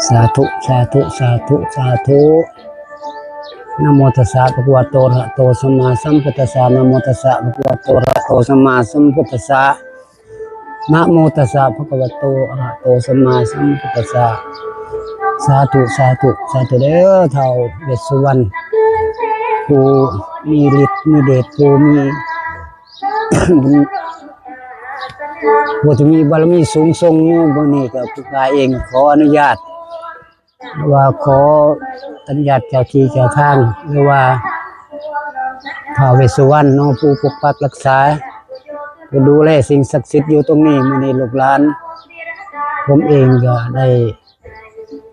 สาธุสาธุสาธุสาธุนะโมตัสสะภะคะวะโตอะระหะโตสัมมาสัมพุทธัสสะนะโมตัสสะภะคะวะโตอะระหะโตสัมมาสัมพุทธัสสะนะโมตัสสะภะคะวะโตอะระหะโตสัมมาสัมพุทธัสสะสาธุสาธุสาธุเด้อเฒ่าเวสสุวรรณผู้มีฤทธิ์มีเดชผู้มีผู้ที่มีบารมีสูงส่งบ่นี้ก็ผู้กาเองขออนุญาตว่าขออนุญาตเจ้าที่เจ้าทางหรือว่าท้าวเวสสุวรรณเนาะผู้ปกปักรักษาผู้ดูแลสิ่งศักดิ์สิทธิ์อยู่ตรงนี้มื้อนี้ลูกหลานผมเองก็ได้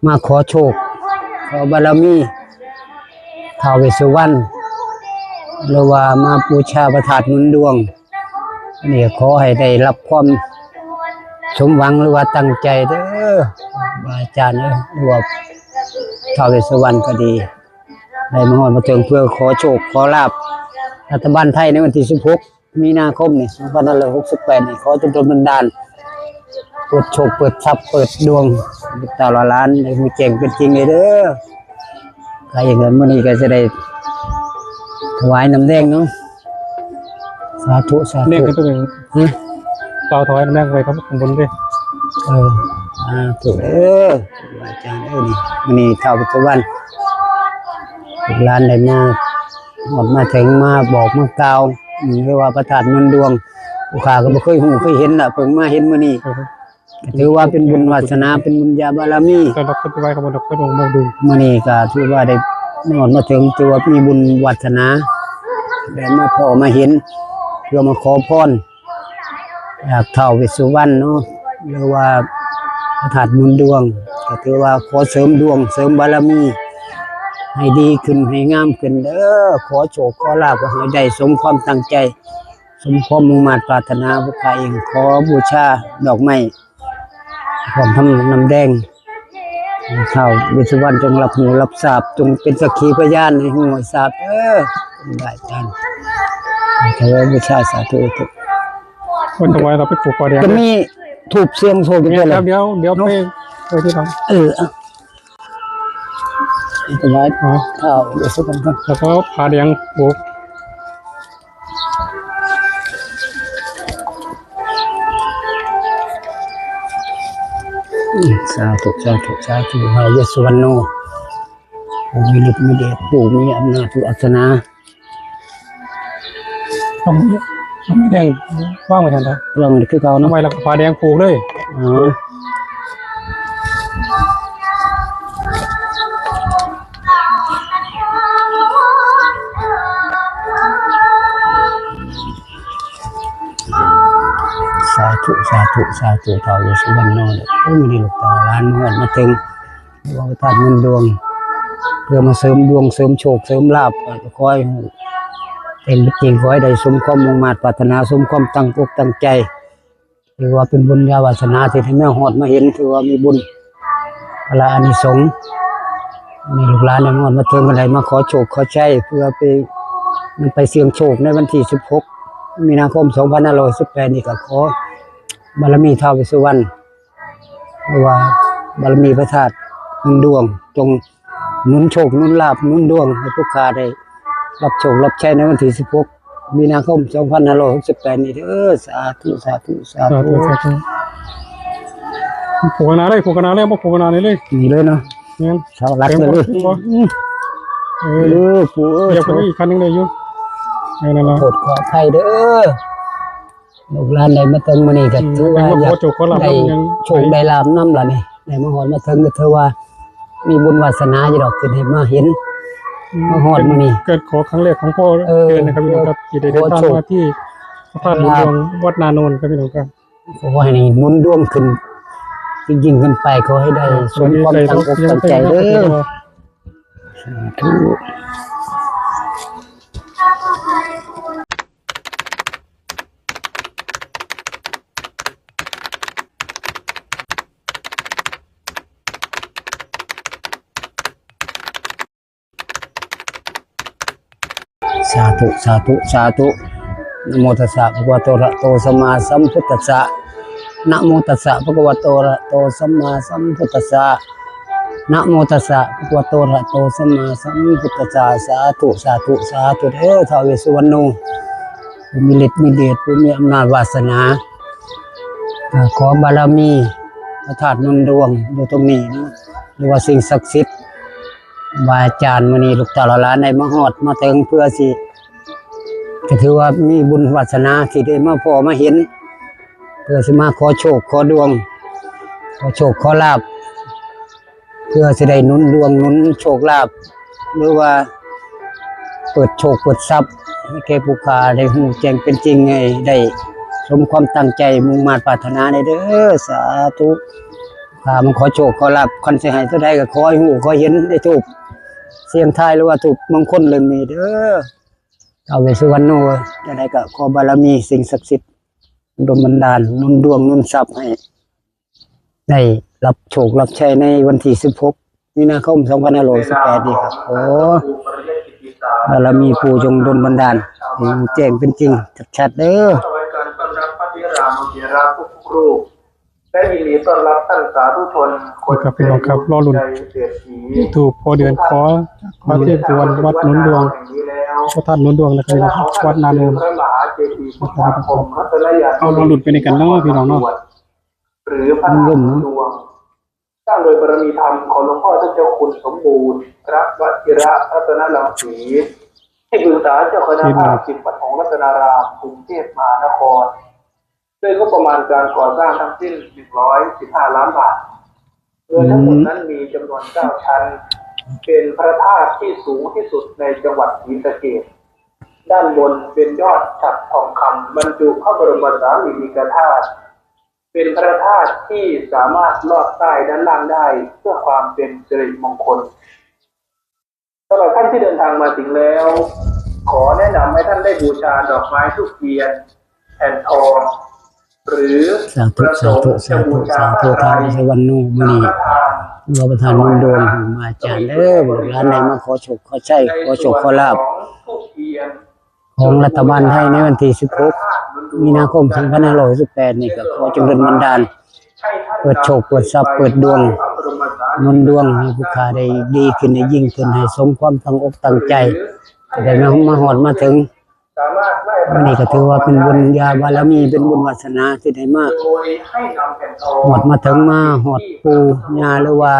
มาขอโชคขอบารมีท้าวเวสสุวรรณหรือว่ามาบูชาพระธาตุหนุนดวงนี่ขอให้ได้รับความสมหวังหรือว่าตั้งใจเด้ออาจารย์หรือว่าท้าวเวสสุวรรณก็ดีได้มาฮอดมาถึงเพื่อขอโชคขอลาภรัฐบาลไทยในวันที่16มีนาคมนี่2568นี่ขอจนบันดาลเปิดโชคเปิดทรัพย์เปิดดวงตาละล้านให้ผู้เก่งเป็นจริงเลยเด้อใครอย่างนั้นมื้อนี้ก็จะได้ถวายน้ำแดงเนาะสาธุสาธุเรียกกันตัวเองเราถอยน้ำแดงไปครับข้างบนด้วยถูกอาจารย์นี่มันนี่ท้าวเวสสุวรรณลูกหลานได้มาหมดมาถึงมาบอกมากล่าวเรียกว่าพระธาตุเงินดวงผู้ข้าก็บ่เคยหูเคยเห็นน่ะเพิ่งมาเห็นมื้อนี้ถือว่าเป็นบุญวาสนาเป็นบุญญาบารมีก็ดอกขึ้นไปไว้ข้างบนดอกขึ้นลงมาดูมื้อนี้ก็ถือว่าได้หมดมาถึงถือว่ามีบุญวาสนาได้มาพอมาเห็นเพื่อมาขอพรจากท้าวเวสสุวรรณเนาะหรือว่าพระธาตุหนุนดวงก็ถือว่าขอเสริมดวงเสริมบารมีให้ดีขึ้นให้งามขึ้นเด้อขอโชคขอลาภให้ได้สมความตั้งใจสมความมุ่งมั่นปรารถนาพระข้าเองขอบูชาดอกไม้พร้อมทำน้ำแดงท้าวเวสสุวรรณจงรับหูรับทราบจงเป็นสักขีพยานให้หูทราบเด้อได้ท่านขอบูชาสาธุวันถวายเราไปปลูกปอแดงจะมีถูกเสียงโซ่กันเลยเดี๋ยวไปที่เราถวายข้าวเวสสุวรรณก่อนแล้วก็ผาแดงปลูกสาธุสาธุสาธุท้าวเวสสุวรรณโนผู้มีฤทธิ์มีเดชผู้มีอำนาจผู้อัศนาต้องแดงว่างไปทันทีเรื่องนี้คือเขาเนาะทำไมเราผาแดงปลูกเลยสาธุสาธุสาธุท้าวเวสสุวรรณโนผู้มีลูกตาล้านหมดมาถึงว่าพระธาตุเงินดวงเพื่อมาเสริมดวงเสริมโชคเสริมลาภคอยเป็นจริงขอให้ได้สมความมุ่งมั่นปรารถนาสมความตั้งอกตั้งใจถือว่าเป็นบุญญาวาสนาที่ให้แม่ฮอดมาเห็นถือว่ามีบุญพระอานิสงส์มีลูกหลานได้ฮอดมาถึงกันได้มาขอโชคขอชัยเพื่อไปเสี่ยงโชคในวันที่16มีนาคม2518นี่ก็ขอบารมีท้าวเวสสุวรรณหรือว่าบารมีพระธาตุหนุนดวงจงหนุนโชคหนุนลาภหนุนดวงให้ผู้ค้าได้รับโชครับชัยในวันที่16มีนาคม2568นี่เด้อสาธุสาธุสาธุผูกกันนาเลยผูกกันนาเลยบ่ผูกกันนาเลยนี่เลยเนาะเนี่ยชาวรักเลยปู่เดี๋ยวไปอีกคันนึงเลยอยู่นั่นล่ะโปรดขออภัยเด้อลูกหลานได้มาถึงมื้อนี้ก็ถือว่าอยากได้โชคได้ลาภนำล่ะนี่ได้มาฮอดมาถึงก็ถือว่ามีบุญวาสนาอยู่ดอกที่ได้มาเห็นมาฮอดมื้อนี้เกิดขอครั้งแรกของพ่อเกิดนะครับพี่น้องครับที่ได้ตามมาที่พระธาตุหนุนดวงวัดนาโนนครับพี่น้องครับขอให้หนุนดวงขึ้นยิ่งขึ้นไปขอให้ได้สมความตั้งอกตั้งใจเด้อสาธุสาธุสาธุสาธุนะโมตัสสะภะคะวะโตอะระหะโตสัมมาสัมพุทธัสสะนะโมตัสสะภะคะวะโตอะระหะโตสัมมาสัมพุทธัสสะ นะโมตัสสะภะคะวะโตอะระหะโตสัมมาสัมพุทธัสสะสาธุสาธุสาธุเด้อท้าวเวสสุวรรณโนผู้มีฤทธิ์มีเดชผู้มีอำนาจวาสนาขอบารมีพระธาตุนนดวงอยู่ตรงนี้เนาะหรือว่าสิ่งศักดิ์สิทธิ์บาอาจารย์มื้อนี้ลูกเต้าหลานได้มาฮอดมาถึงเพื่อสิก็ถือว่ามีบุญวาสนาที่ได้มาพอมาเห็นเพื่อสิมาขอโชคขอดวงขอโชคขอลาภเพื่อสิได้หนุนดวงหนุนโชคลาภหรือว่าเปิดโชคเปิดทรัพย์ให้แก่ผู้ค้าได้ฮู้แจ้งเป็นจริงให้ได้สมความตั้งใจมุ่งมั่นปรารถนาได้เด้อสาธุข้ามันขอโชคขอลาภคันสิให้เท่าใดก็ขอให้ฮู้ขอเห็นได้ถูกเสียงทายหรือว่าถูกมงคลเล่มนี้เด้อท้าวเวสสุวรรณโนจะได้ก็ขอบารมีสิ่งศักดิ์สิทธิ์ดลบันดาลหนุนดวงหนุนทรัพย์ให้ได้รับโชครับชัยในวันที่16มีนาคม2518นี้ครับโอ้บารมีปู่จงดลบันดาลให้แจ้งเป็นจริงชัดๆเด้อถวายการต้อนรับพระธิรานุเถระทุกรูปและยินดีต้อนรับท่านสาธุชนคนใจเศรษฐี ถูกพอเดือนขอเทพสุวรรณวัดหนุนดวงพระธาตุหนุนดวงนะครับวัดนาโนน พระมหาเจดีย์พุทธาคมรัตนยา เอาเราหลุดไปในกันเนาะพี่น้องเนาะ หรือพระธาตุหนุนดวงสร้างโดยบารมีธรรมของหลวงพ่อท่านเจ้าคุณสมบูรณ์พระวชิระรัตนรังสีที่ปรึกษาเจ้าคณะภาคสิบวัดของรัตนารามกรุงเทพมหานครด้วยงบประมาณการก่อสร้างทั้งสิ้น115 ล้านบาทโดยทั้งหมดนั้นมีจำนวน9ชั้นเป็นพระธาตุที่สูงที่สุดในจังหวัดศรีสะเกษด้านบนเป็นยอดฉัตรทองคำบรรจุพระบรมสารีริกธาตุเป็นพระธาตุที่สามารถลอดใต้ด้านล่างได้เพื่อความเป็นสิริมงคลสำหรับท่านที่เดินทางมาถึงแล้วขอแนะนำให้ท่านได้บูชาดอกไม้ธูปเทียนแผ่นทองหรือ สาธุสาธุสาธุสาธุท้าวเวสสุวรรณโนมื้อนี้เราประทานมนต์โดนมาอาจารย์เด้อบอกร้านไหนมาขอโชคขอชัยขอโชคขอลาภของรัฐบาลไทยในวันที่16มีนาคม2518นี่ก็ขอจงดลบันดาลเปิดโชคเปิดทรัพย์เปิดดวงหนุนดวงให้ผู้ค้าได้ดีขึ้นได้ยิ่งขึ้นให้สมความตั้งอกตั้งใจจะได้มาฮอดมาถึงวันนี้ก็ถือว่าเป็นบุญญาบารมีเป็นบุญวาสนาที่ได้มาหอดมาถึงมาหอดปู่ย่าหรือว่า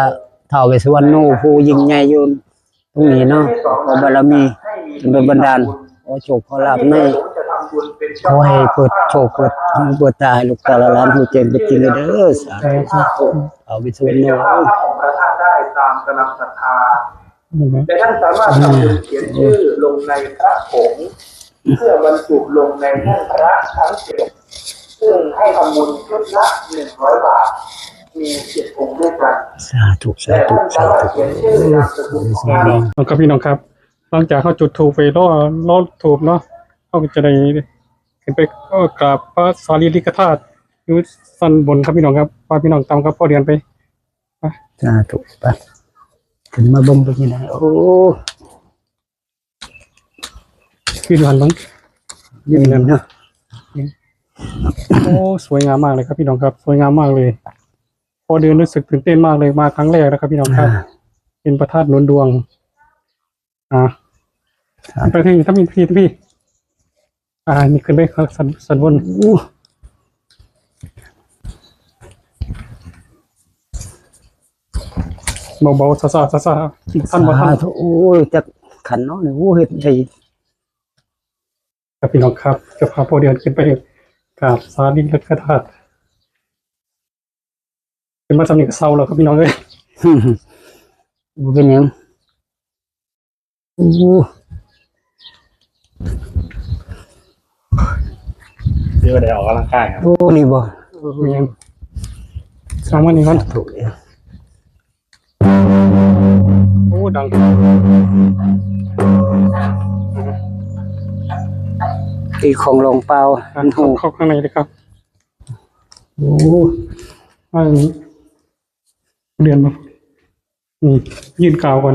ท้าวเวสสุวรรณโนผู้ยิ่งใหญ่อยู่ตรงนี้เนาะขอบารมีจงดลบันดาลขอโชคขอลาภในขอให้เปิดโชคเปิดหูเปิดตาให้ลูกตาหลานผู้เจริญเป็นจริงเด้อสาธุท้าวเวสสุวรรณโน ของพระธาตุได้ตามกำลังศรัทธาแต่ท่านสามารถทำบุญเขียนชื่อลงในพระผงเพื่อบรรจุลงในแท่นพระทั้ง7ซึ่งให้ทำบุญชุดละ100 บาทมี7 องค์ด้วยกันสาธุสาธุสาธุครับพี่น้องครับหลังจากเขาจุดธูปไปล้อธูปเนาะเขาจะได้ขึ้นไปก็กราบพระสารีริกธาตุอยู่สันบนครับพี่น้องครับพาพี่น้องตามครับพ่อเดือนไปสาธุไปถึงมาบ่งตรงนี้นะโอ้ขึ้นหันบ้างยืนเนาะโอ้สวยงามมากเลยครับพี่น้องครับสวยงามมากเลยพอเดือนรู้สึกตื่นเต้นมากเลยมาครั้งแรกนะครับพี่น้องครับเป็นพระธาตุหนุนดวงไปที่ถ้ามีพี่นี่ขึ้นไปสันบนเบาๆซาท่านบ่ท่านโอ้ยจะขันเนาะนี่โอ้เฮ็ดได้ครับพี่น้องครับจะพาพ่อเดือนขึ้นไปกราบสารีริกธาตุเป็นมาสำเนียงเศร้าแล้วครับพี่น้องเลยเป็นยังโอ้เดี๋ยวได้ออกกำลังกายครับโอ้นี่บ่ยังสองวันนี้ก่อนถูกเลยโอ้ดังอีของลงเปล่าเข้าข้างในเลยครับโอ้เดือนมายืนกาวก่อน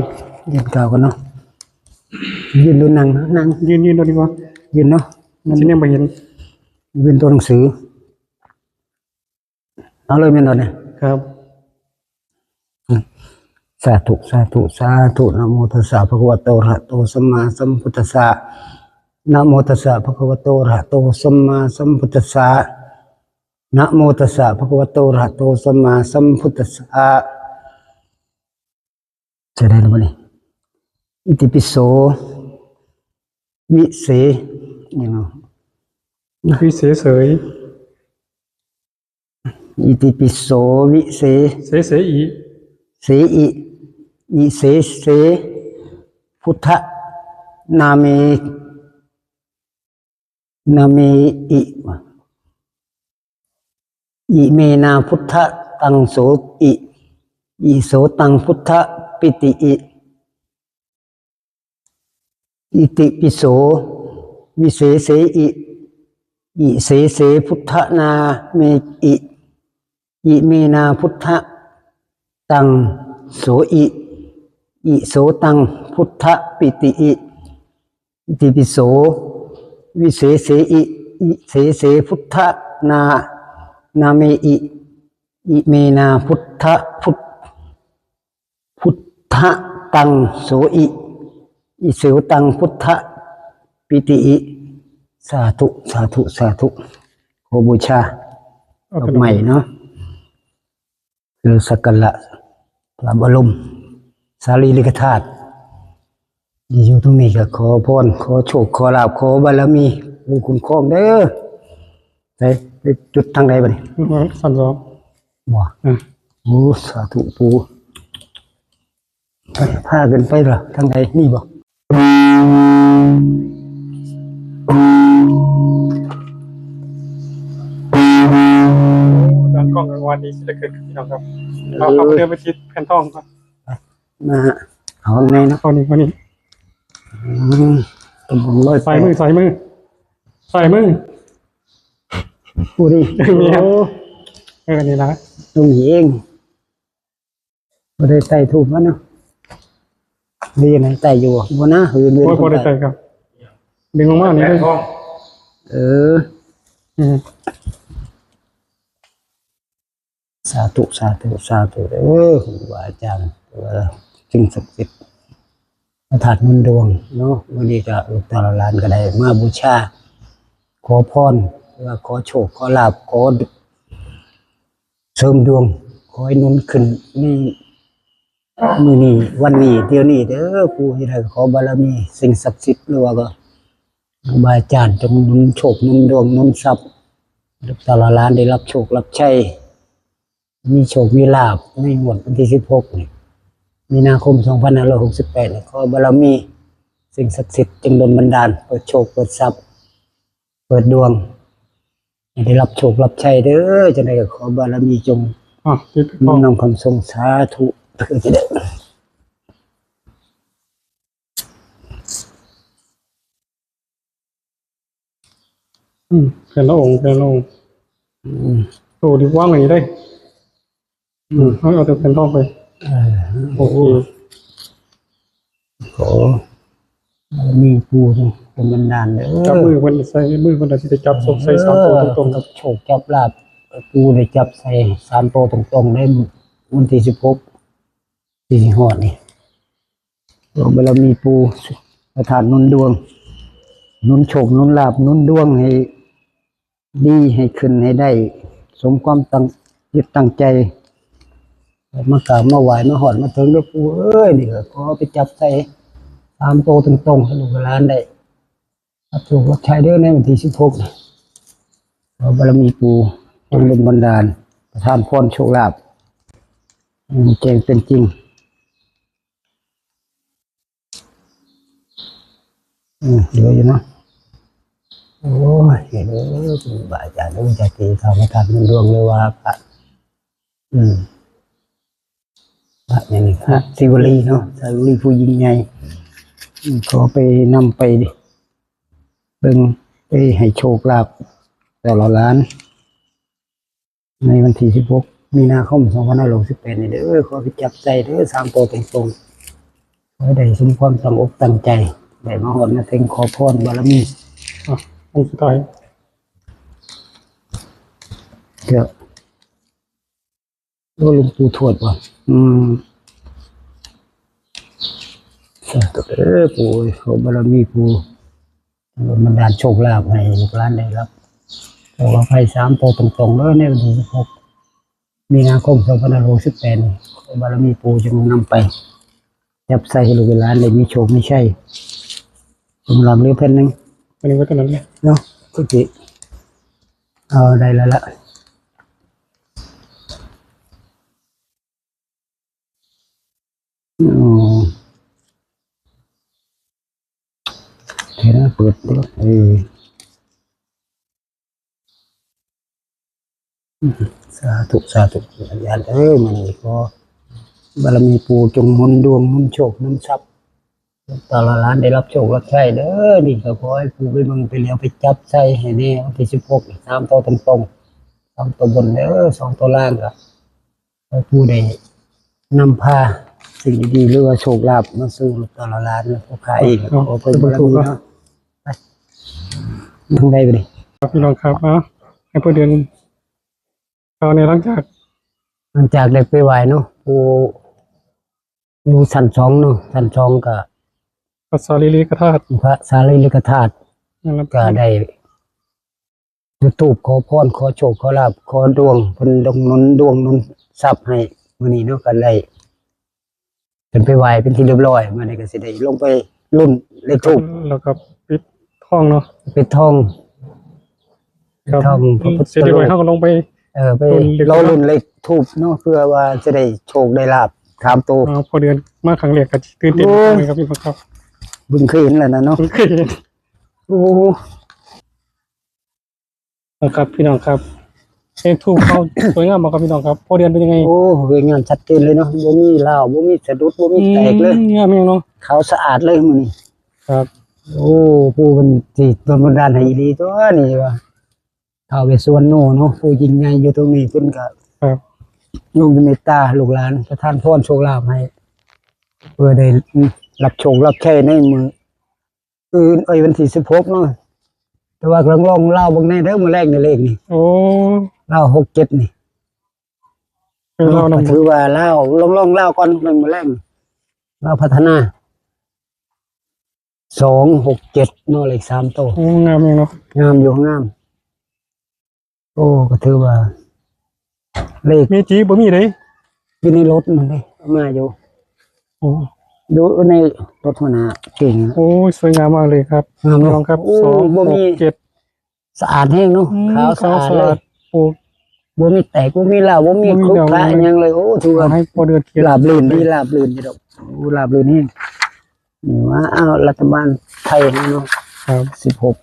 เนาะยืนดูนั่งยืนดูดีกว่ายืนเนาะฉันยังไม่เห็นยืนตัวหนังสือเอาเลยเป็นตัวเนี่ยครับ สาธุสาธุสาธุนะโมตัสสะภะคะวะโตอะระหะโตสัมมาสัมพุทธัสสะนะโมตัสสะภะคะวะโตอะระหะโตสัมมาสัมพุทธัสสะนะโมตัสสะภะคะวะโตอะระหะโตสัมมาสัมพุทธัสสะจะได้หรือเปล่านี่อิติปิโสวิเศยังไง วิเศษเสย อิติปิโสวิเศ เสเสอี เสอิอิเสเสพุทธนาเมนาเมอิอิเมนาพุทธตังโสอิอิโสตังพุทธปิติอิอิติปิโสวิเศษอิอิเสเสพุทธนาเมอิอิเมนาพุทธตังโสอิอิโสตังพุทธปิติอิอิติปิโสวิเศษอิอิเสเสพุทธนาเมอิอิเมนาพุทธพุทธตังโสอิอิโสตังพุทธปิติอิสาธุสาธุสาธุขอบูชาดอกไม้เนาะคือสักการะพระบรมสารีริกธาตุอยู่ตรงนี้ก็ขอพรขอโชคขอลาภขอบารมีผู้คุ้มครองเด้อไปจุดทางใดบ่นี่ สันสอง บ่โอ้สาธุปู่พากันไปเหรอทางใดนี่บ่ ดังกล้องกลางวันนี้จะเกิดขึ้นพี่น้องครับเราเข้าไปเดินไปทิศแผ่นทองครับ มาเอาไงนะ ข้อนี้ตำบลร้อย ใส่มือผู้ดี นี่ครับ โอ้ นี่นะ ตรงนี้เองบ่ได้ไต่ถูกมั้ยเนาะดีไหนไต่อยู่บ่นะหือเดือน โอ้ยพอได้ใจครับดึงออกมานี่เลย เออสาธุสาธุสาธุเด้อครูบาอาจารย์สิ่งศักดิ์สิทธิ์พระธาตุมุนดวงเนาะวันนี้ก็ลูกตาหลานก็ได้มาบูชาขอพรว่าขอโชคขอลาภขอเสริมดวงขอให้หนุนขึ้นนี่มื้อนี้วันนี้เดี๋ยวนี้เด้อปู่ให้ได้ขอบารมีสิ่งศักดิ์สิทธิ์หรือว่าก็ครูบาอาจารย์จงหนุนโชคหนุนดวงหนุนทรัพย์ลูกตาหลานได้รับโชครับชัยมีโชคมีลาภในงวดวันที่16นี่มีนาคม2568นี่ขอบารมีสิ่งศักดิ์สิทธิ์จงดลบันดาลเปิดโชคเปิดทรัพย์เปิดดวงให้ได้รับโชครับชัยเด้อจะได้ขอบารมีจง ทิศ มีนำคำทรงสาธุเพื่อจะได้ เป็นละองค์โอ้ดีว่างอย่างนี้ได้เอาแต่เป็นทองไปโอเค ขอมีผู้เป็นบันดาลเด้ จับ อ มือคนใส่มือคนที่จะจับศพใส่สามตัวตรง กับโชคจับลาภปูได้จับใส่3ตัวตรงๆได้วันที่16ที่ฮอดนี่บารมีปูประทานนุนดวงนุนโชคนุนลาภนุนดวงให้ดีให้ขึ้นให้ได้ สมความยึดตั้งใจมากราบมาไหว้มาหอดมาถึงแล้วปูเอ้ยนี่ก็ขอไปจับใส่3ตัวตรงๆให้ลูกหลานได้รับโชครับชัยเด้อในวันที่16นี่ขอบารมีปูจงเป็นบันดาลประทานพรโชคลาภแจ้งเป็นจริงเดี๋ยวอยู่เนาะโอ้ยเห็นคุณบาอาจารย์รู้จักตีเขาไม่ทันมันดวงเลยว่าพระพระอย่างนี้ครับศิวลีเนาะศิวลีผู้ยิ่งใหญ่ขอไปนำไปเบิ่งไปให้โชคลาภแต่ละล้าน ในวันที่16 มีนาคม 2568นี่เด้อขอไปจับใจเด้อ3ตัวตรงๆขอให้ได้สมความตั้งอกตั้งใจได้มาหอดมาถึงขอพรบารมีองค์สุดท้าย เดี๋ยวหลวงปู่ทวดก่อน สาธุปู่ขอบารมีปู่มันดาลโชคลาภให้ลูกหลานได้รับขอให้3ตัวตรงๆแล้วในวันที่16มีนาคม2568ขอบารมีปู่จงนำไปจับใส่ให้ลูกหลานได้มีโชคไม่ใช่ผมลำเรียกเพิ่นนึง อันนี้ไว้ตรงนั้นเลย เนาะกุฏิเอาได้แล้วละอ๋อเห็นนะเปิดดูสาธุสาธุอาจารย์มันก็บารมีปู่จงหนุนดวงหนุนโชคหนุนทรัพย์ตลอดล้านได้รับโชครับชัยเด้อนี่ก็ขอให้ปู่ไปเบิ่งไปเลี้ยวไปจับใส่ให้แน่วันที่16 3ตัวตรงๆ2ตัวบนเด้อ2ตัวล่างก็ให้ปู่ได้นำพาสิ่งดีๆหรือว่าโชคลาภมาสู่ตลอดล้านผู้ขายเองขอเพิ่นบารมีเนาะไปทางใดไปดิ ครับพี่น้องครับให้พอเดือนเอาในหลังจาก หลังจากได้ไปไหว้เนาะปู่อยู่ชั้น2เนาะชั้น2ก็ พระสารีริกธาตุ พระสารีริกธาตุ นะครับ ก็ได้จุดธูปขอพรขอโชคขอลาภขอดวงเพิ่นดงหนุนดวงหนุนทรัพย์ให้มื้อนี้เนาะก็ได้เป็นไปไหว้เป็นที่เรียบร้อยมื้อนี้ก็สิได้ลงไปรุ่นเลขธูป แล้วก็ปิดท้องเนาะ เป็นทอง ครับ ทองพระพุทธ เสร็จเรียบร้อย รู เขา ป ก็ลงไป ไปเรารุ่นเลขธูปเนาะเพื่อว่าจะได้โชคได้ลาภถามโต พอเดือนมาครั้งแรกก็ตื่นเต้น โอ้ย เลยครับพี่น้องครับ บึงเคยเห็นแล้วนะเนาะ เคยเห็น โอ้ นะครับพี่น้องครับเองทูบเขาสวยงามมากครับพี่น้องครับพอเดือนเป็นยังไง โอ้เวียงงานชัดเจนเลยเนาะบ่มีลาวบ่มีสะดุดบ่มีแตกเลย งามยังเนาะ ขาวสะอาดเลยมื้อนี้ ครับ โอ้ผู้มันสิโดนบันดาลให้ดีตัวนี่ว่าท้าวเวสสุวรรณโนเนาะผู้ยิ่งใหญ่อยู่ตรงนี้เพิ่นก็ ครับ ลงเมตตาลูกหลานประทานพรโชคลาภให้เพื่อได้รับโชครับชัยในมื้ออื่นวันที่16เนาะแต่ว่ากำลังลองเล่าบางแน่เด้อมื้อแรกนี่เลขนี่ โอ้ เล่า67นี่ เป็นเรา ก็ นำ ถือว่าเล่าลองเล่าก่อนมื้อแรกนี่เล่าพัฒนา267เนาะเลข3โตว งามยังเนาะ งามอยู่งาม โอ้ก็ถือว่า เลข มีจีบ่มีเลย อยู่ในรถมันเลยเอามาอยู่ โอ้ ดูในรถหัวหน้าเก่งนะ โอ้สวยงามมากเลยครับ งาม พี่ เนาะ น้องครับ โอ้ 2 บ่มี 6 7 สะอาดแห้งเนาะขาวสะอาดเลย ปลูก บ่มีแตกบ่มีเหล้าบ่มี บ่มี ครุก เหล้า คละอิหยังเลยโอ้ถือว่า ให้พอเดือนเขียน ลาบลื่นดีลาบลื่นอยู่ดอกโอ้ลาบลื่นนี่นี่ว่าอ้าวรัฐบาลไทยเนาะ ครับ 16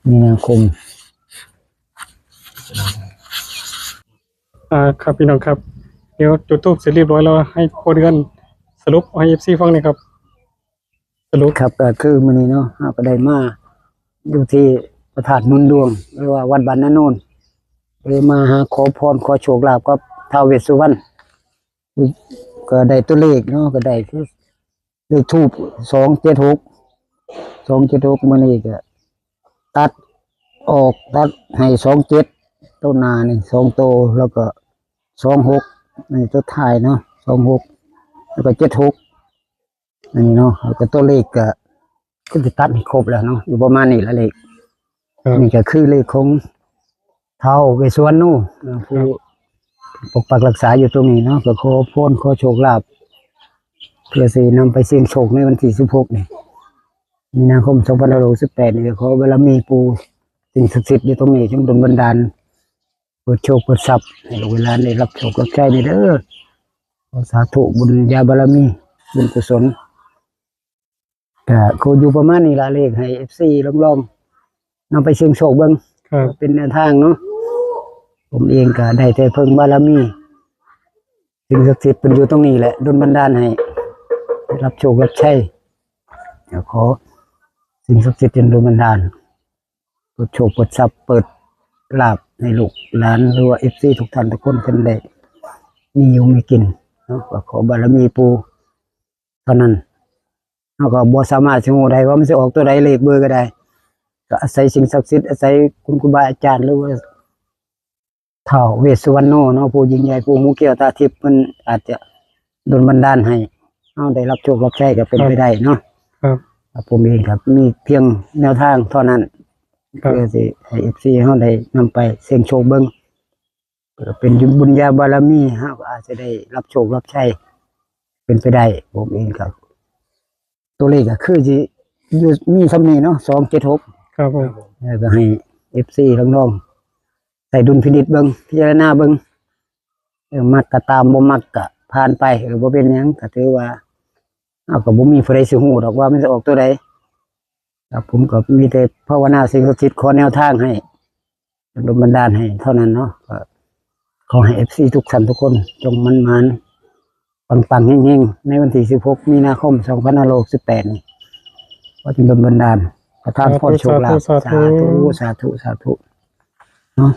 มีนาคม ครับพี่น้องครับเดี๋ยวจุดทูบเสร็จเรียบร้อยแล้วให้พอเดือนสรุปให้ FC ฟังหน่อยครับสรุป ครับก็คือมื้อนี้เนาะเราก็ได้มาอยู่ที่พระธาตุนุนดวงหรือว่าวัดบ้านนาโนนเลยมาหาขอพรขอโชคลาภกับท้าวเวสสุวรรณก็ได้ตัวเลขเนาะก็ได้คือเลขทูป276มื้อนี้ก็ตัดออกตัดให้27ต้นหน้านี่2โตวแล้วก็26นี่ตัวท้ายเนาะ26แล้วก็76อันนี้เนาะแล้วก็ตัวเลขก็คือสิตัดให้ครบแล้วเนาะอยู่ประมาณนี้ละเลข ครับ นี่ก็คือเลขของท้าวเวสสุวรรณนูผู้ปกปักรักษาอยู่ตรงนี้เนาะก็ขอพรขอโชคลาภเพื่อสินำไปเสี่ยงโชคในวันที่16นี่มีนาคม2568นี่ก็ขอบารมีปู่สิ่งศักดิ์สิทธิ์อยู่ตรงนี้จงดลบันดาลเปิดโชคเปิดทรัพย์ให้ลูกหลานได้รับโชครับชัยนี่เด้อขอสาธุบุญญาบารมีบุญกุศลก็ขออยู่ประมาณนี้ละเลขให้ FC ลองๆนำไปเสี่ยงโชคเบิ่ง ครับ เป็นแนวทางเนาะผมเองก็ได้แต่เพิ่งบารมีสิ่งศักดิ์สิทธิ์เป็นอยู่ตรงนี้แหละดลบันดาลให้ได้รับโชครับชัยเดี๋ยวขอสิ่งศักดิ์สิทธิ์เป็นดลบันดาลเปิดโชคเปิดทรัพย์เปิดลาภให้ลูกหลานหรือว่า FC ทุกท่านทุกคนเพิ่นได้มีอยู่มีกินเนาะก็ขอบารมีปู่เท่านั้นเราก็บ่สามารถสิฮู้ได้ว่ามันสิออกตัวใดเลขเบอร์ก็ได้ ก็อาศัยสิ่งศักดิ์สิทธิ์อาศัยคุณครูบาอาจารย์หรือว่า ท้าวเวสสุวรรณโนเนาะผู้ยิ่งใหญ่ผู้หูเกี่ยวตาทิพย์เพิ่นอาจจะดลบันดาลให้เฮาได้รับโชครับใช้ก็เป็นไปได้เนาะ ครับ ครับผมเองครับมีเพียงแนวทางเท่านั้น ครับ เพื่อสิให้ FC เฮาได้นำไปเสี่ยงโชคเบิ่งเพื่อเป็นบุญญาบารมีเฮาก็อาจจะได้รับโชครับใช้เป็นไปได้ผมเองครับ ตัวเลขก็คือสิอยู่มีซำนี้เนาะ276 ครับผม แล้วก็ให้ FC น้องๆใส่ดุลพินิจเบิ่งพิจารณาเบิ่งมักก็ตามบ่มักก็ผ่านไปบ่เป็นหยังก็ถือว่าเอาก็บ่มีผู้ใดสิฮู้ดอกว่ามันจะออกตัวใดครับผมก็มีแต่ภาวนาสิ่งศักดิ์สิทธิ์ขอแนวทางให้ดลบันดาลให้เท่านั้นเนาะก็ขอให้ FC ทุกท่านทุกคนจงมันๆปังๆเฮงๆในวันที่16มีนาคม2568นี้ว่าจะดลบันดาลประทานพรโชคลาภสาธุสาธุเนาะ